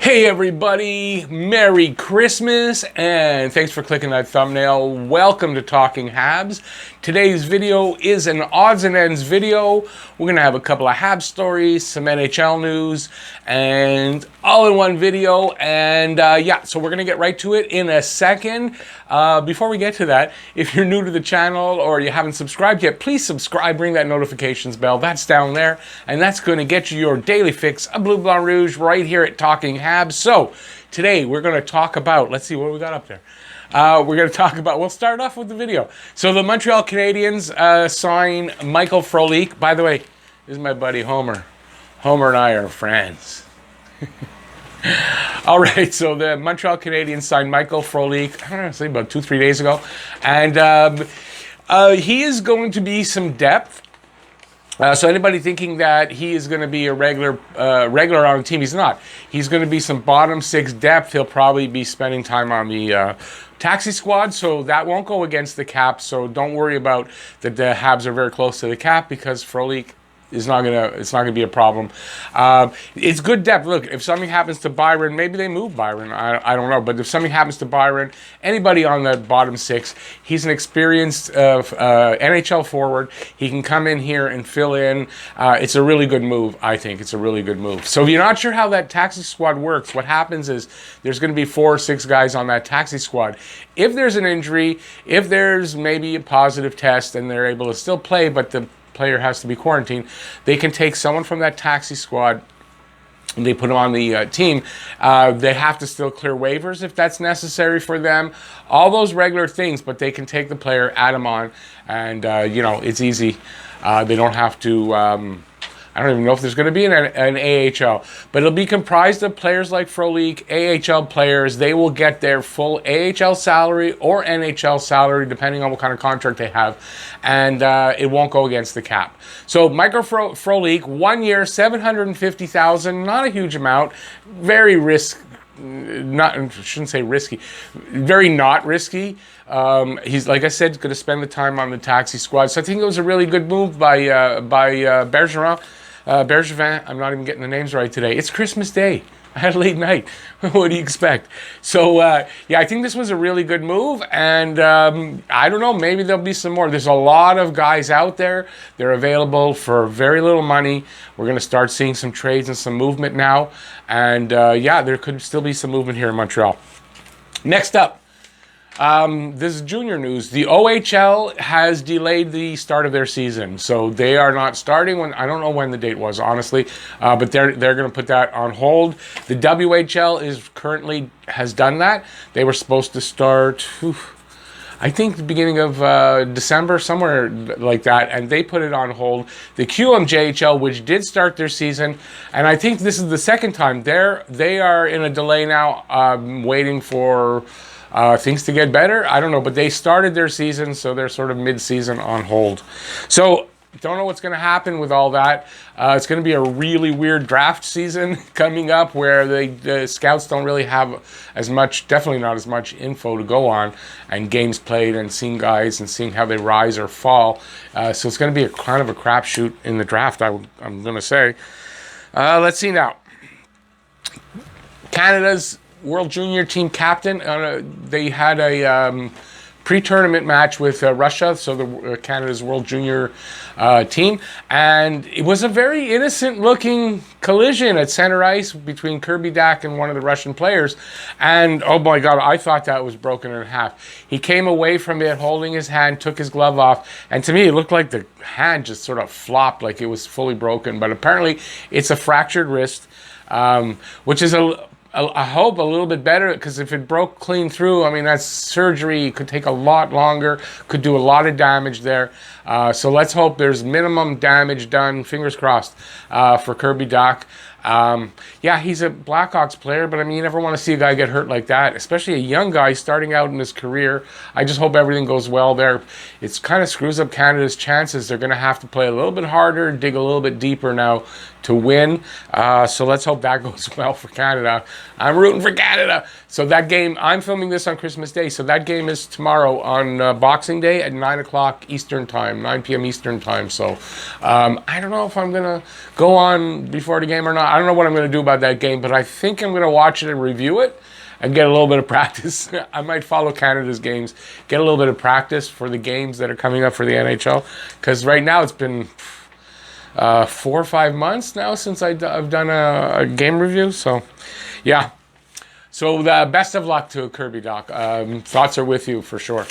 Hey everybody, Merry Christmas, and thanks for clicking that thumbnail. Welcome to Talking Habs. Today's video is an odds and ends video. We're going to have a couple of Habs stories, some NHL news, and all in one video. And so we're going to get right to it in a second. Before we get to that, if you're new to the channel or you haven't subscribed yet, please subscribe, ring that notifications bell. That's down there, and that's going to get you your daily fix of Bleu Blanc Rouge right here at Talking Habs. So today we're going to talk about, let's see what we got up there. We're going to talk about, we'll start off with the video. So the Montreal Canadiens sign Michael Frolik. By the way, this is my buddy Homer. Homer and I are friends. All right, so the Montreal Canadiens signed Michael Frolik, I don't know, say about 2-3 days ago. And he is going to be some depth. So anybody thinking that he is going to be a regular on the team, he's not. He's going to be some bottom six depth. He'll probably be spending time on the taxi squad, so that won't go against the cap. So don't worry about that. The Habs are very close to the cap because Frolik is not gonna. It's not gonna be a problem. It's good depth. Look, if something happens to Byron, maybe they move Byron. I don't know. But if something happens to Byron, anybody on the bottom six, he's an experienced NHL forward. He can come in here and fill in. It's a really good move. I think it's a really good move. So if you're not sure how that taxi squad works, what happens is there's going to be 4 or 6 guys on that taxi squad. If there's an injury, if there's maybe a positive test, and they're able to still play, but the player has to be quarantined, they can take someone from that taxi squad and they put them on the team. They have to still clear waivers if that's necessary for them. All those regular things, but they can take the player, add them on, and it's easy. They don't have to. I don't even know if there's going to be an AHL, but it'll be comprised of players like Frolik, AHL players. They will get their full AHL salary or NHL salary, depending on what kind of contract they have, and it won't go against the cap. So Michael Frolik, 1 year, $750,000, not a huge amount, very shouldn't say risky, very not risky. He's, like I said, going to spend the time on the taxi squad. So I think it was a really good move by Bergevin. I'm not even getting the names right today. It's Christmas Day. I had a late night. What do you expect? So, I think this was a really good move. And I don't know, maybe there'll be some more. There's a lot of guys out there. They're available for very little money. We're going to start seeing some trades and some movement now. And, there could still be some movement here in Montreal. Next up. This is junior news. The OHL has delayed the start of their season, so they are not starting. I don't know when the date was, honestly, but they're going to put that on hold. The WHL has done that. They were supposed to start, I think, the beginning of December, somewhere like that, and they put it on hold. The QMJHL, which did start their season, and I think this is the second time they are in a delay now, waiting for things to get better. I don't know, but they started their season, so they're sort of mid-season on hold. So don't know what's going to happen with all that. It's going to be a really weird draft season coming up where the scouts don't really have as much, definitely not as much info to go on, and games played and seeing guys and seeing how they rise or fall. So it's going to be a kind of a crapshoot in the draft, I'm going to say. Let's see now. Canada's World Junior team captain, they had a pre-tournament match with Russia, so the Canada's World Junior team, and it was a very innocent-looking collision at center ice between Kirby Dach and one of the Russian players, and oh my God, I thought that was broken in half. He came away from it holding his hand, took his glove off, and to me it looked like the hand just sort of flopped like it was fully broken, but apparently it's a fractured wrist, which is I hope a little bit better, because if it broke clean through, I mean, that's surgery. It could take a lot longer, could do a lot of damage there. So let's hope there's minimum damage done, fingers crossed, for Kirby Dach. He's a Blackhawks player, but I mean, you never want to see a guy get hurt like that, especially a young guy starting out in his career. I just hope everything goes well there. It kind of screws up Canada's chances. They're going to have to play a little bit harder, dig a little bit deeper now to win. So let's hope that goes well for Canada. I'm rooting for Canada. So that game, I'm filming this on Christmas Day, so that game is tomorrow on Boxing Day at 9 o'clock Eastern Time. time, 9 p.m. Eastern time. So I don't know if I'm going to go on before the game or not. I don't know what I'm going to do about that game, but I think I'm going to watch it and review it and get a little bit of practice. I might follow Canada's games, get a little bit of practice for the games that are coming up for the NHL. Because right now it's been 4 or 5 months now since I've done a game review. So, yeah. So the best of luck to Kirby, Doc. Thoughts are with you for sure.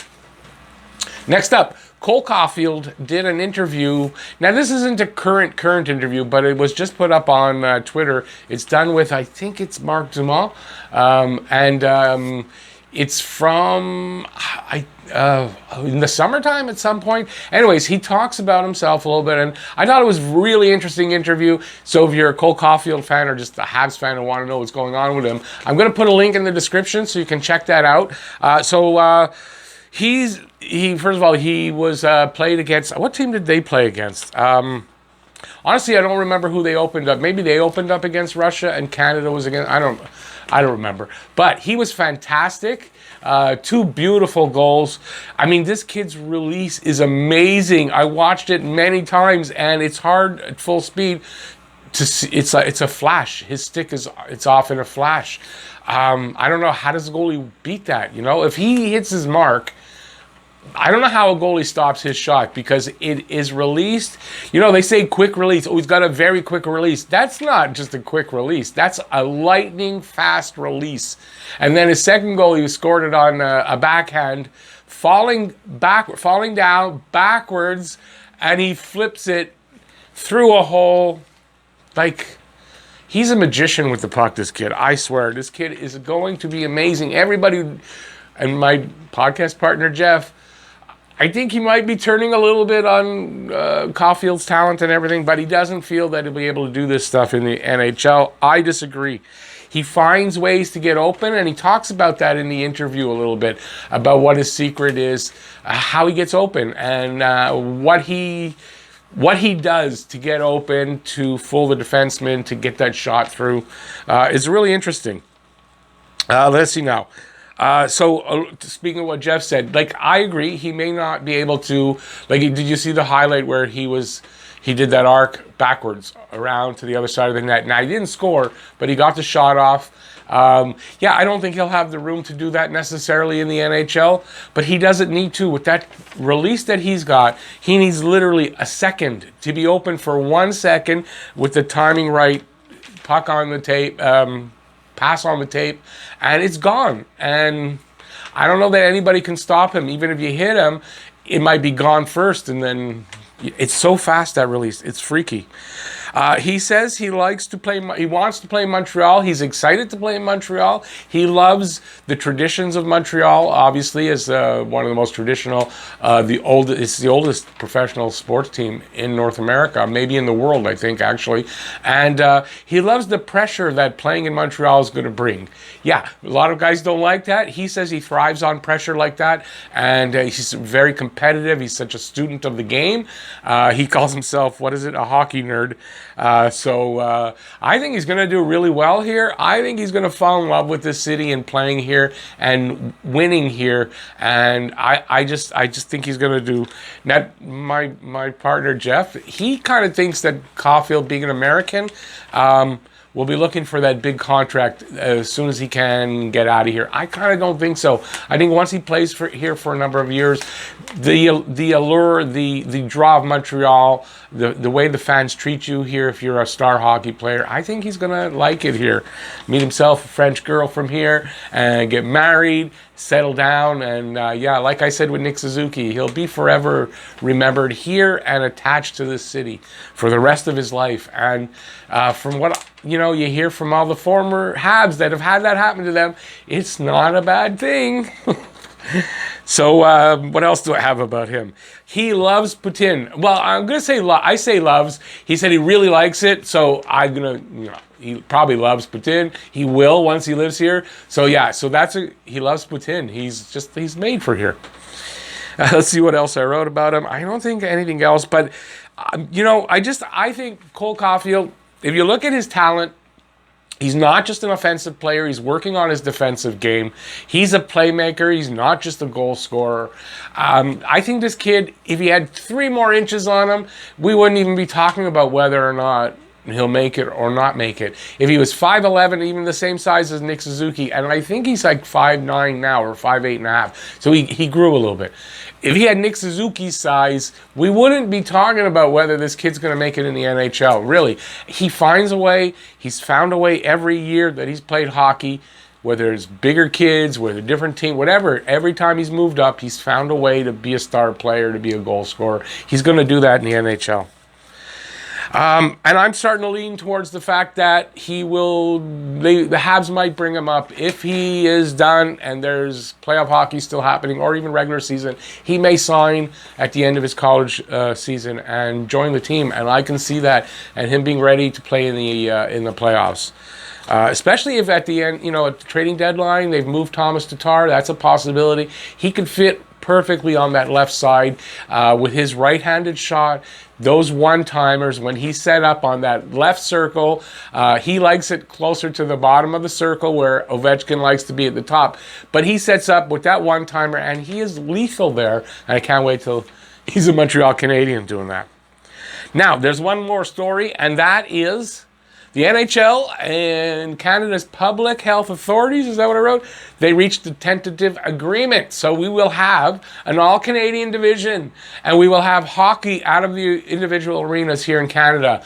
Next up, Caufield did an interview. Now, this isn't a current interview, but it was just put up on Twitter. It's done with, I think it's Mark Dumas. It's from in the summertime at some point. Anyways, he talks about himself a little bit, and I thought it was a really interesting interview. So if you're a Caufield fan or just a Habs fan and want to know what's going on with him, I'm going to put a link in the description so you can check that out. First of all, he was played against, what team did they play against? Honestly, I don't remember who they opened up. Maybe they opened up against Russia and Canada was against, I don't remember. But he was fantastic. 2 beautiful goals. I mean, this kid's release is amazing. I watched it many times, and it's hard at full speed to see. It's a flash. His stick it's off in a flash. I don't know, how does the goalie beat that? You know, if he hits his mark, I don't know how a goalie stops his shot, because it is released. You know, they say quick release. Oh, he's got a very quick release. That's not just a quick release. That's a lightning fast release. And then his second goal, he scored it on a backhand, falling down backwards, and he flips it through a hole. Like, he's a magician with the puck, this kid. I swear, this kid is going to be amazing. Everybody, and my podcast partner, Jeff, I think he might be turning a little bit on Caufield's talent and everything, but he doesn't feel that he'll be able to do this stuff in the NHL. I disagree. He finds ways to get open, and he talks about that in the interview a little bit, about what his secret is, how he gets open, and what he does to get open, to fool the defenseman, to get that shot through. Is really interesting. Let's see now. Speaking of what Jeff said, like, I agree, he may not be able to, like, did you see the highlight where he did that arc backwards around to the other side of the net? Now, he didn't score, but he got the shot off. Yeah, I don't think he'll have the room to do that necessarily in the NHL, but he doesn't need to. With that release that he's got, he needs literally a second to be open for 1 second with the timing right, puck on the tape, pass on the tape, and it's gone. And I don't know that anybody can stop him. Even if you hit him, it might be gone first, and then it's so fast, that release. It's freaky. He says he wants to play in Montreal. He's excited to play in Montreal. He loves the traditions of Montreal, obviously, as one of the most traditional, it's the oldest professional sports team in North America, maybe in the world, I think, actually. And he loves the pressure that playing in Montreal is going to bring. Yeah, a lot of guys don't like that. He says he thrives on pressure like that, and he's very competitive. He's such a student of the game. He calls himself, a hockey nerd. I think he's going to do really well here. I think he's going to fall in love with this city and playing here and winning here. And I just think he's going to do. Now, my partner Jeff, he kind of thinks that Caufield, being an American, will be looking for that big contract as soon as he can get out of here. I kind of don't think so. I think once he plays here for a number of years, the allure, the draw of Montreal, the way the fans treat you here if you're a star hockey player, I think he's going to like it here. Meet himself a French girl from here and get married, settle down, and like I said with Nick Suzuki, he'll be forever remembered here and attached to this city for the rest of his life. And from what you hear from all the former Habs that have had that happen to them, it's not a bad thing. So what else do I have about him? He loves Putin. Well, I'm going to say, I say loves. He said he really likes it, so I'm going to, he probably loves Putin. He will once he lives here. So yeah, he loves Putin. He's made for here. Let's see what else I wrote about him. I don't think anything else, but I think Caufield, if you look at his talent, He's not just an offensive player. He's working on his defensive game. He's a playmaker. He's not just a goal scorer. I think this kid, if he had 3 more inches on him, we wouldn't even be talking about whether or not he'll make it or not make it. If he was 5'11", even the same size as Nick Suzuki, and I think he's like 5'9" now or 5'8.5", so he grew a little bit. If he had Nick Suzuki's size, we wouldn't be talking about whether this kid's going to make it in the NHL. Really, he finds a way. He's found a way every year that he's played hockey, whether it's bigger kids, whether different team, whatever. Every time he's moved up, he's found a way to be a star player, to be a goal scorer. He's going to do that in the NHL. And I'm starting to lean towards the fact that the Habs might bring him up. If he is done and there's playoff hockey still happening, or even regular season, he may sign at the end of his college season and join the team. And I can see that, and him being ready to play in the playoffs. Especially if at the end, at the trading deadline, they've moved Thomas Tatar. That's a possibility. He could fit perfectly on that left side with his right-handed shot. Those one-timers, when he's set up on that left circle, he likes it closer to the bottom of the circle where Ovechkin likes to be at the top. But he sets up with that one-timer, and he is lethal there. And I can't wait till he's a Montreal Canadien doing that. Now, there's one more story, and that is the NHL and Canada's public health authorities, is that what I wrote? They reached a tentative agreement. So we will have an all-Canadian division, and we will have hockey out of the individual arenas here in Canada.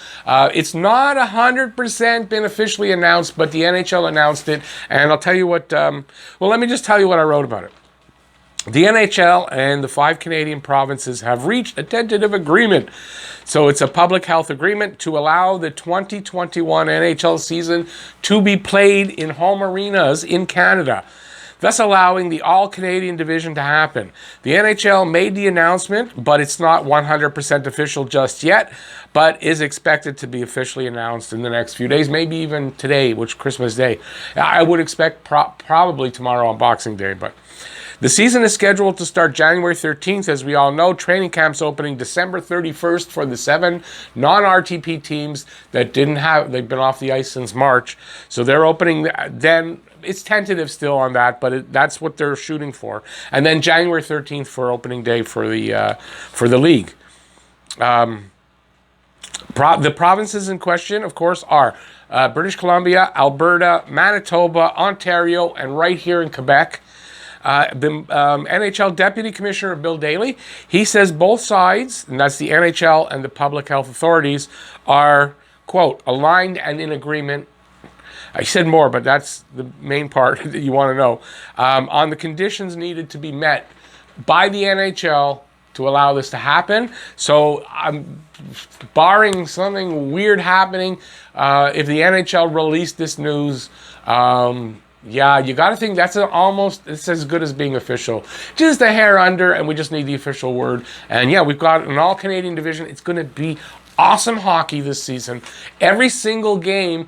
It's not 100% been officially announced, but the NHL announced it. And I'll tell you what, let me just tell you what I wrote about it. The NHL and the 5 Canadian provinces have reached a tentative agreement. So it's a public health agreement to allow the 2021 NHL season to be played in home arenas in Canada, thus allowing the all-Canadian division to happen. The NHL made the announcement, but it's not 100% official just yet, but is expected to be officially announced in the next few days, maybe even today, which is Christmas Day. I would expect probably tomorrow on Boxing Day, but the season is scheduled to start January 13th, as we all know. Training camps opening December 31st for the 7 non-RTP teams that they've been off the ice since March. So they're opening then. It's tentative still on that, but that's what they're shooting for. And then January 13th for opening day for the league. The provinces in question, of course, are British Columbia, Alberta, Manitoba, Ontario, and right here in Quebec. The NHL Deputy Commissioner Bill Daly, he says both sides, and that's the NHL and the public health authorities, are, quote, aligned and in agreement. I said more, but that's the main part that you want to know, on the conditions needed to be met by the NHL to allow this to happen. So barring something weird happening, if the NHL released this news, yeah, you got to think it's as good as being official. Just a hair under, and we just need the official word. And yeah, we've got an all-Canadian division. It's going to be awesome hockey this season. Every single game,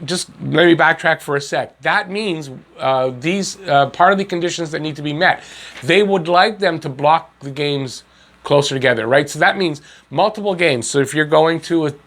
just let me backtrack for a sec. That means these part of the conditions that need to be met, they would like them to block the games closer together, right? So that means multiple games. So if you're going to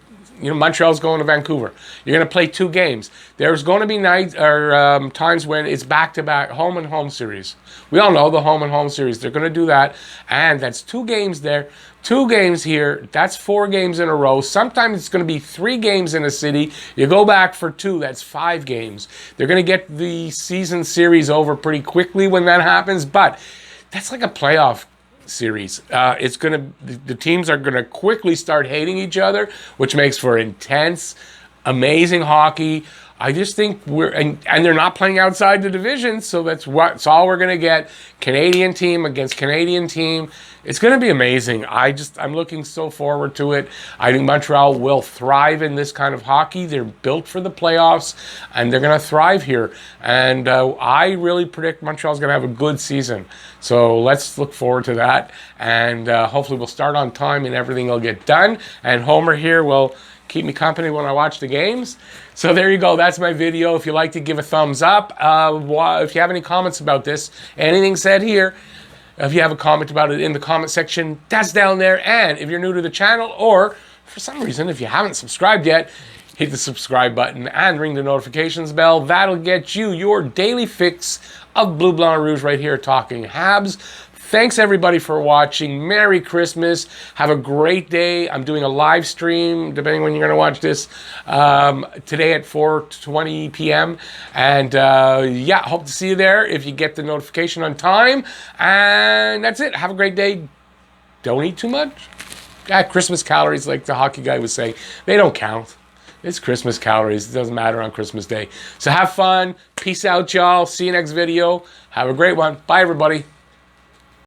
Montreal's going to Vancouver. You're going to play 2 games. There's going to be nights or times when it's back-to-back home and home series. We all know the home and home series. They're going to do that, and that's 2 games there, 2 games here. That's 4 games in a row. Sometimes it's going to be 3 games in a city. You go back for 2. That's 5 games. They're going to get the season series over pretty quickly when that happens, but that's like a playoff series. The teams are gonna quickly start hating each other, which makes for intense, amazing hockey. I just think and they're not playing outside the division, so that's all we're gonna get. Canadian team against Canadian team. It's gonna be amazing. I'm looking so forward to it. I think Montreal will thrive in this kind of hockey. They're built for the playoffs, and they're gonna thrive here. And I really predict Montreal's gonna have a good season. So let's look forward to that. And hopefully we'll start on time and everything will get done. And Homer here will keep me company when I watch the games. So there you go. That's my video. If you like to give a thumbs up. If you have any comments about this, anything said here, if you have a comment about it in the comment section, that's down there. And if you're new to the channel, or for some reason, if you haven't subscribed yet, hit the subscribe button and ring the notifications bell. That'll get you your daily fix of Bleu Blanc Rouge right here talking Habs. Thanks everybody for watching. Merry Christmas. Have a great day. I'm doing a live stream, depending when you're going to watch this, today at 4:20 p.m. And yeah, hope to see you there if you get the notification on time. And that's it. Have a great day. Don't eat too much. Christmas calories, like the hockey guy was saying, they don't count. It's Christmas calories. It doesn't matter on Christmas Day. So have fun. Peace out, y'all. See you next video. Have a great one. Bye, everybody.